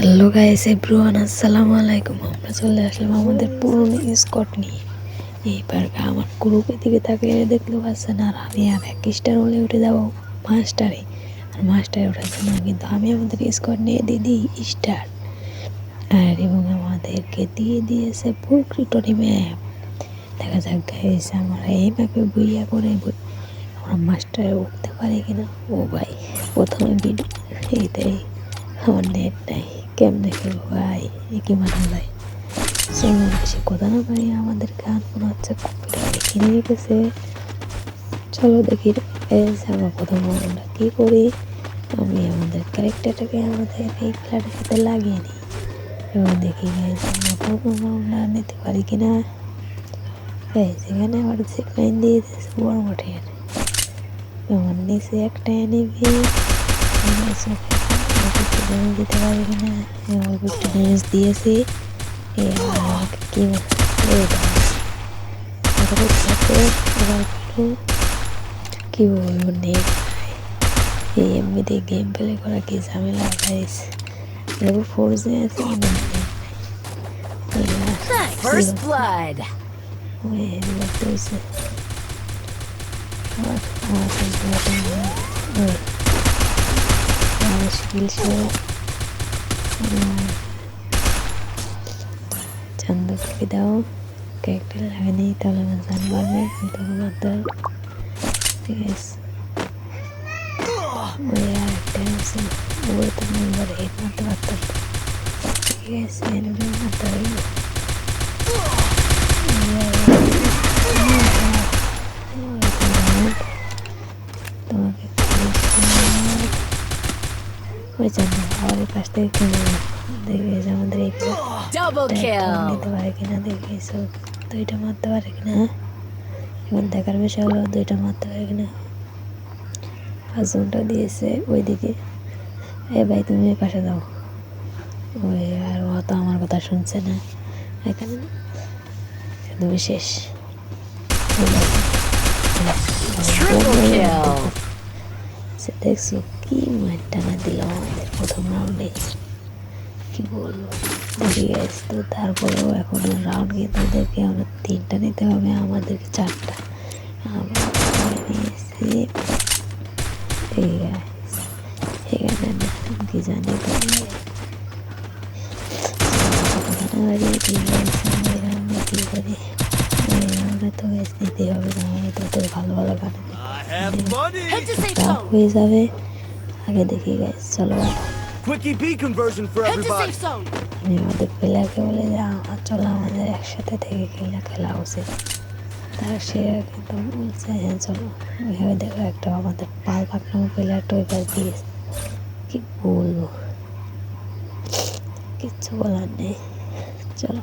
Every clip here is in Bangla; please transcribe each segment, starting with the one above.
হ্যালো গাইস এভরিওয়ান, আসসালামু আলাইকুম। আমরা চলে আসলাম আমাদের পুরনো স্কট নিয়ে। এইবার আমার গ্রুপের দিকে তাকিয়ে দেখতে পাচ্ছেন, আর আমি আর এক স্টার হলে উঠে যাবো মাস্টারে, আর মাস্টারে উঠেছে না, কিন্তু আমি আমাদের স্কট নিয়ে দিয়ে দিই স্টার। আর এবং আমাদেরকে দিয়ে দিয়েছে প্রকৃতরি ম্যাপ। দেখা যাক গাইস আমরা এই ম্যাপে বইয়া করে আমরা মাস্টারে উঠতে পারি কিনা। ও ভাই, প্রথমে ভিডিও এইটাই, আমার নেট নাই, কেমনে খেলবো ভাই, কি মানা যায়। চলো বেশি কথা না পারি, আমাদের গান মনে হচ্ছে কপিরাইট কিনে নিতেছে। চলো দেখি আমরা প্রথম আমরা কী করি। আমি আমাদের ক্যারেক্টারটাকে আমাদের এই খেলাটার সাথে লাগিয়ে নিই এবং দেখি গাইজ আমরা প্রথম রাউন্ডটা নিতে পারি কিনা। সেখানে আবার সেখানে দিয়ে দিয়েছে বড় মাঠের আমার নিচে একটা এনিমি দিতে পারি কিনা। অল্প একটু ড্যামেজ দিয়েছি। কি কি বলবো, নেট এই এমনিতে গেম প্লে করা কি ঝামেলা গাইস। এরকম ফোর্সে আছে First blood. চন্দ করে দাও, ক্যারেক্টার লাগানি তাহলে আমার জান পারবে, কিন্তু মাত্র ঠিক আছে। ওই আর একটা আছে, ওই তো মেম্বার হেড মারতে পারতাম, ঠিক আছে এনিমি মারতে পারবো। তোমাকে ওই জন্য আমার কাছ থেকে কিনে দেখে আমাদের এই Double kill. নিতে পারে কিনা, দেখি দুইটা মারতে পারে কিনা। এখন দেখার বিষয় হলো দুইটা মারতে পারে কিনা। পাঁচজনটা দিয়েছে ওইদিকে। এ ভাই তুমি ওই পাশে যাও। ওই আর ও তো আমার কথা শুনছে না, এখানে তুমি শেষ। Triple kill. দেখছো কি মারটা না দিল আমাদের প্রথম রাউন্ডে, কি বলবো। দেখি গেছ তো, তারপরেও এখন রাউন্ড কিন্তু ওদেরকে আমরা 3টা নিতে হবে, আমাদেরকে 4টা। আমরা নিয়েছি এখানে কি জানি কি করি। আমরা তো গ্যাস নিতে হবে, নাহলে তো তোর ভালো ভালো গান Head to safe tough zone. হয়ে যাবে। আগে দেখি গ্যাস, চলো Quickie B conversion for Head to everybody. safe zone. আমি আমাদের প্লেয়ারকে বলে যে চলো আমাদের একসাথে থেকে খেলা উচিত। তারা সে কিন্তু বলছে হ্যাঁ চলো। ওইভাবে দেখো একটা আমাদের পাল পাকনামো প্লেয়ারটা ওই পাশ দিয়েছে, কি বলবো, কিচ্ছু বলার নেই। চলো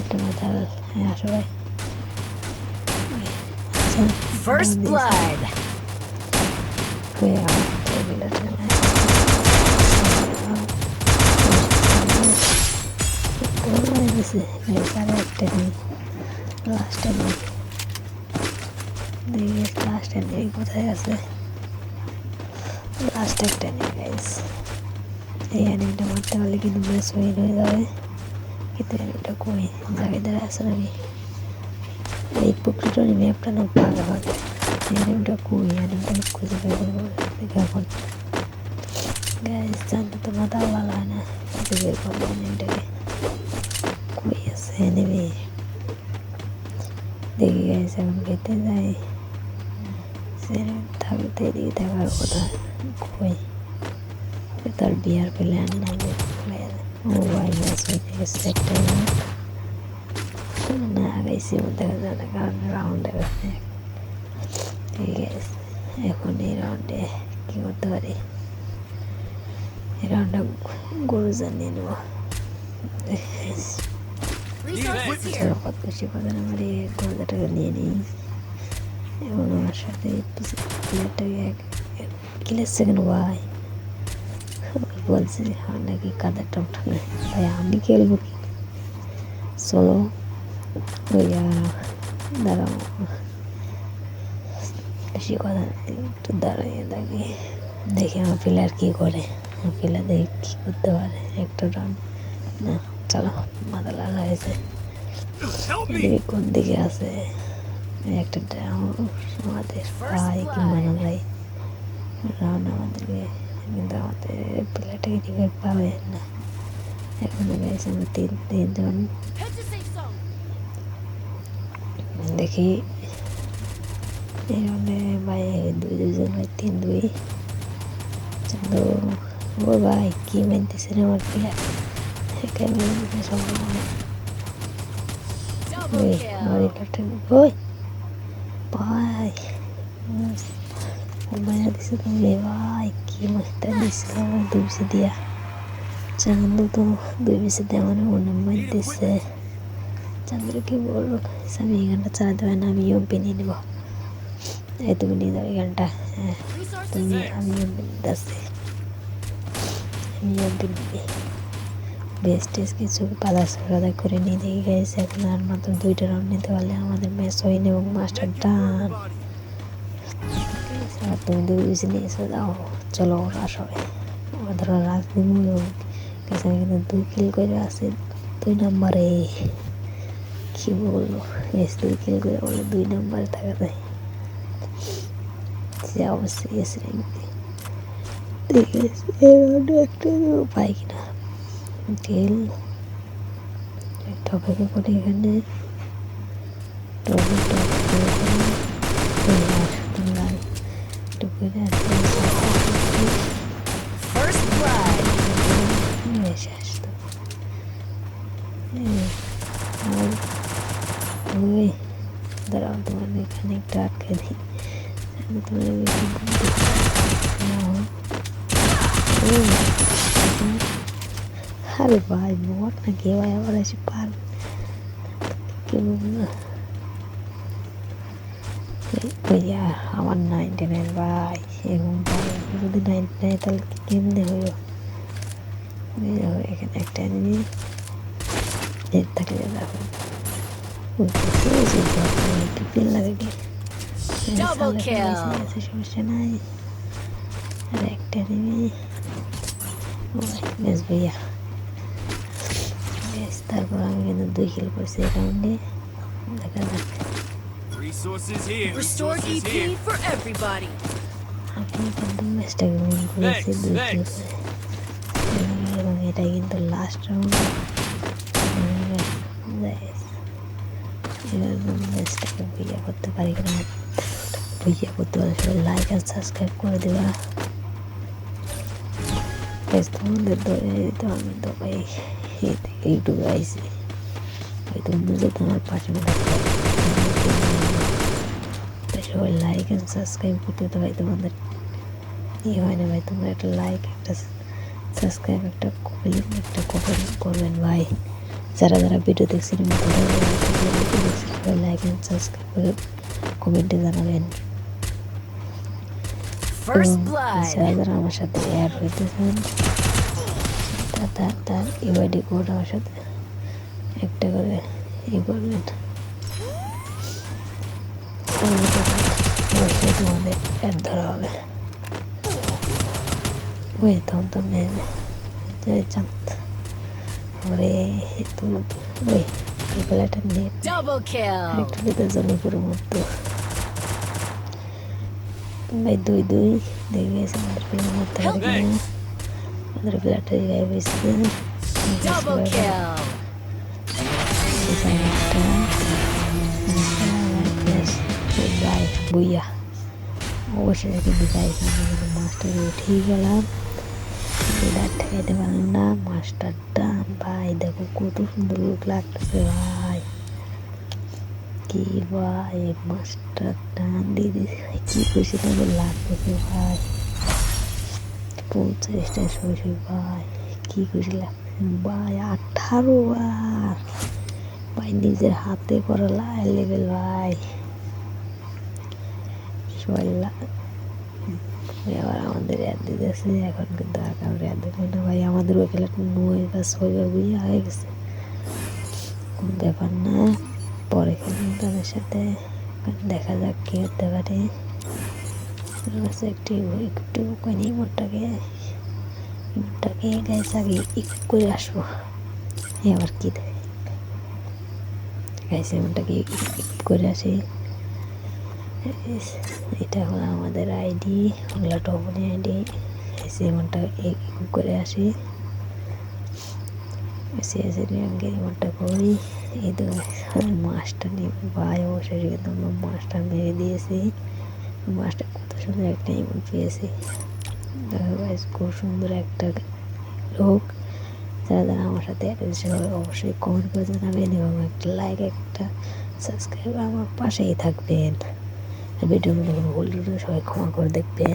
একটা মাথা, হ্যাঁ আসো ভাই। First blood. কোথায় আছে লাস্ট একটা নেই গাইস। এই অ্যানিমটা মারতে পারলে কিন্তু ম্যাচ উইন হয়ে যাবে, কিন্তু অ্যানিমটা কই জায়গায় আছে নাকি। এই প্রকৃতির ম্যাপটা না পাওয়া হবে, অ্যানিমটা কই, অ্যানিমটা খুঁজে বের করবো এখন গাইস। জানতে তো মাথা ভালো হয় না, খুঁজে বের করবো অ্যানিমটাকে কই আছে অ্যানিমি। দেখি গাইস এখন খেতে যাই, থাকতে এদিকে থাকার কথা কই, তার বিয়ার প্ল্যান না মোবাইল একটা না আগাইছি দেখা যায় না, কারণ রাউন্ডে ঠিক আছে। এখন এই রাউন্ডে কী করতে পারি, এই রাউন্ডে গরু জানিয়ে নেবো। কত বেশি কথা না, আমার এই গরুটাকে নিয়ে নিই এবং আমার সাথে প্লেয়ারটাকে কিলের সেকেন্ড ভাই বলছে আমার নাকি কাদের টমটা নেই ভাই, আমি খেলবো কি। চলো ওই দাঁড়াও, বেশি কথা একটু দাঁড়িয়ে দেখি আমার প্লেয়ার কী করে। খেলে দেখি কী করতে পারে একটা রান না। চলো মাথা লাগা হয়েছে। এদিকে কোন দিকে আছে একটা আমাদের ভাই কি মানা যায় রান আমাদেরকে, কিন্তু আমাদের প্লেয়ারটাকে ঠিক পাবে না। এখন গেছে আমরা তিনজন দেখি এই রাউন্ডে ভাই দুইজন ভাই 3-2 চলো। ও ভাই কি মানতেছে রে আমার প্লেয়ার, Double kill. ওই ভাই মারা দিছে তুমি ভাই, কি মারটা দিছিল আমার 2 বিসি দিয়া। চান্দু তো 2 বিসি দিয়ে আমার মনে মার দিছে। চান্দুরে কি বলবো, আমি এই গানটা চালাতে পারি না, আমি ইউপি নিয়ে নেবো। এই তুমি নিয়ে যাও এই গানটা। হ্যাঁ তুমি আমি ইউপি নিতে আসছি, আমি ইউপি নিবি বেস্ট কিছু পালা করে নিয়ে দিয়ে গেছে। এখন আর মাত্র 2টা রাউন্ড নিতে পারলে আমাদের ম্যাচ হয়নি এবং মাস্টার ডান। তুমি 2 বিসি নিয়ে এসে যাও, চলো আসো ধরো রাজনীতি গেছে। আমি কিন্তু 2 কিল করে আসি 2 নম্বরে। কি বলবো, 2 কিল করে বলে 2 নম্বরে থাকা যায়, সে অবশ্যই এসে ঠিক আছে। একটা পাই কিনা তেল টপকে করে এখানে First blood. আসতো ওই দাঁড়াও, তোমার এখানে একটা আটকে দিই। আরে ভাই বট না কে ভাই, আবার এসে পার কি বলবো না। ভাইয়া আমার 99 ভাই, এবং যদি 99 তাহলে কেমনে হইল। এখানে একটা এনিমি থাকলে দেখো একটু পেন লাগে কি Double kill. সমস্যা নাই। আর একটা এনিমি বেশ ভাইয়া বেশ। তারপর আমি কিন্তু 2 কিল করছি এই রাউন্ডে, দেখা যাক। Resources here. Restore Resources EP here. for everybody. আমি কিন্তু ম্যাচটাকে উইন করেছি 2 কিল Thanks. করে, এবং এটা কিন্তু লাস্ট রাউন্ড। এবার ম্যাচটাকে বুঝিয়ে করতে পারি কিনা, বুঝিয়ে করতে পারে সবাই লাইক আর সাবস্ক্রাইব করে দেবা। তোমাদের তো আমি তো ভাই ইউটিউবে আইসি, ভাই তোমরা যে তোমার পাশে সবাই লাইক অ্যান্ড সাবস্ক্রাইব করতে, তো ভাই তোমাদের ইয়ে হয় না ভাই। তোমরা একটা লাইক একটা সাবস্ক্রাইব একটা কমেন্ট করবেন ভাই। যারা যারা ভিডিও দেখছেন লাইক অ্যান্ড সাবস্ক্রাইব করে কমেন্টে জানাবেন। First যারা blood. যারা আমার সাথে অ্যাড হইতে চান তার ইউআইডি কোড আমার সাথে একটা করে ই করবেন, অবশ্যই তোমাদের অ্যাড ধরা হবে। ওই তখন চাঁদ ওরে তুমি ওই বেলাটা নিয়ে Double kill. একটু ভিতরে জমি করে মতো ভাই 2-2 দেখে গেছে। আমাদের প্লেয়ার মরতে পারে কিনা, আমাদের প্লেয়ারটা গায়ে বেসছে Double kill. ভাই বইয়া অবশ্যই কিন্তু গাইছে। আমি কিন্তু মাস্টারে উঠেই গেলাম, আর ঠেকাইতে পারলাম না। মাস্টার ডান ভাই, দেখো কত সুন্দর লুক লাগতেছে ভাই। কি ভাই মাস্টার ডান দিয়ে দিয়েছে, কি খুশি তোমাদের লাগতেছে ভাই। 50টা শৈশব ভাই, কি খুশি লাগতেছে ভাই। 18 বার ভাই, নিজের হাতে করা লেভেল ভাই। এবার আমাদের অ্যাড দিতেছে, এখন কিন্তু আর কারোর অ্যাড দেবে না ভাই। আমাদের ওই খেলাটা 9 বা 6 বার বুঝিয়ে হয়ে গেছে, কোনো ব্যাপার না। পরে খেলুন তাদের সাথে, দেখা যাক কী হতে পারে। একটু একটু কয়নি মোটটাকে ইমনটাকে গাইস আগে ইক করে আসবো। আবার কি দেয় গাইস, ইমনটাকে ইক করে আসি। এটা হলো আমাদের আইডি, ওগুলো টপনি আইডি। এসে ইমনটা ইক করে আসি। এসে র্যাঙ্কের ইমনটা করি। এই তো মাছটা নিয়ে ভাই অবশ্যই কিন্তু আমরা মাছটা মেরে দিয়েছি। মাছটা কত সুন্দর একটা ইমন পেয়েছি। খুব সুন্দর একটা লোক। যারা যারা আমার সাথে অবশ্যই কমেন্ট করে জানাবেন এবং একটা লাইক একটা সাবস্ক্রাইব আমার পাশেই থাকবেন। ভিডিওগুলো ভুল সবাই ক্ষমা করে দেখবেন।